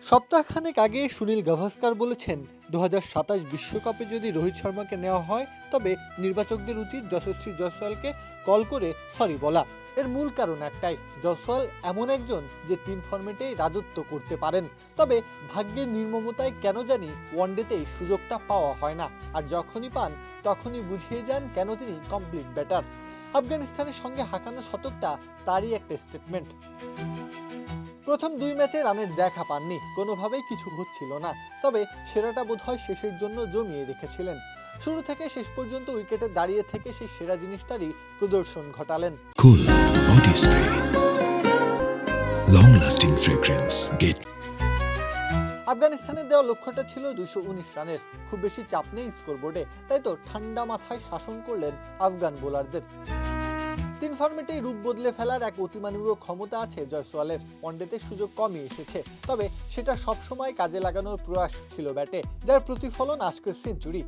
সপ্তাহখানেক আগে সুনীল গাভাস্কার বলেছেন 2027 বিশ্বকাপে যদি রোহিত শর্মাকে নেওয়া হয় তবে নির্বাচকদের উচিত যশস্বী জয়সওয়ালকে কল করে সরি বলা। এর মূল কারণ একটাই, জয়সওয়াল এমন একজন যে 3 ফরম্যাটেই রাজত্ব করতে পারেন, তবে ভাগ্যের নির্মমতায় কেন জানি ওয়ানডেতেই সুযোগটা পাওয়া হয় না, আর যখনই পান তখনই বুঝিয়ে যান কেন তিনি কমপ্লিট ব্যাটার। আফগানিস্তানের সঙ্গে হাঁকানো শতকটা তারই একটা স্টেটমেন্ট। প্রথম 2 ম্যাচে রানের দেখা পাননি, কোনোভাবেই কিছু হচ্ছিল না, তবে সেরাটা বোধহয় শেষের জন্য জমিয়ে রেখেছিলেন। শুরু থেকে শেষ পর্যন্ত উইকেটে দাঁড়িয়ে থেকে সেই সেরা জিনিসটারই প্রদর্শন ঘটালেন। Cool body spray, long-lasting fragrance. Get আফগানিস্তানের দেওয়া লক্ষ্যটা ছিল 219 রানের, খুব বেশি চাপ নেই স্কোরবোর্ডে, তাই তো ঠান্ডা মাথায় শাসন করলেন আফগান বোলারদের। 3 ফরম্যাটেই রূপ বদলে ফেলার এক অতিমানবীয় ক্ষমতা আছে জয়সওয়ালের। ওয়ানডেতে সুযোগ কমই এসেছে, তবে সেটা সবসময় কাজে লাগানোর প্রয়াস ছিল ব্যাটে, যার প্রতিফলন আজকের সেঞ্চুরি।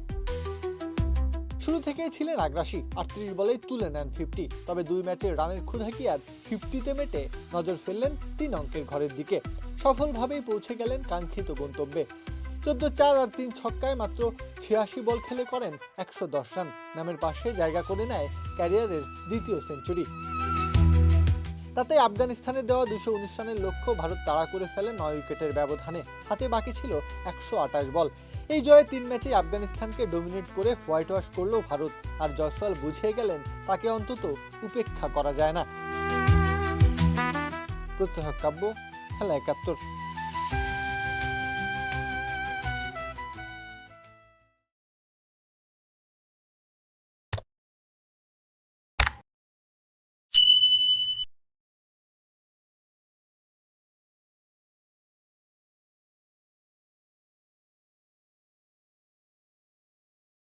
শুরু থেকেই ছিলেন আগ্রাসী, 38 বলেই তুলে নেন 50, তবে 2 ম্যাচের রানের ক্ষুধা কি আর 50-তে মেটে? নজর ফেললেন 3 অঙ্কের ঘরের দিকে, সফলভাবেই পৌঁছে গেলেন কাঙ্ক্ষিত গন্তব্যে। 14-4 আর 3 ছক্কায় মাত্র 86 বল খেলে করেন 110 রান, নামের পাশে জায়গা করে নেয় ক্যারিয়ারের দ্বিতীয় সেঞ্চুরি। তাতে আফগানিস্তানের দেওয়া 219 রানের লক্ষ্য ভারত তাড়া করে ফেলে 9 উইকেটের ব্যবধানে, হাতে বাকি ছিল 128 বল। এই জয়ে 3 ম্যাচে আফগানিস্তানকে ডমিনেট করে হোয়াইট ওয়াশ করলো ভারত, আর জয়সওয়াল বুঝিয়ে গেলেন তাকে অন্তত উপেক্ষা করা যায় না। প্রত্যহ কাব্য, খেলা 71।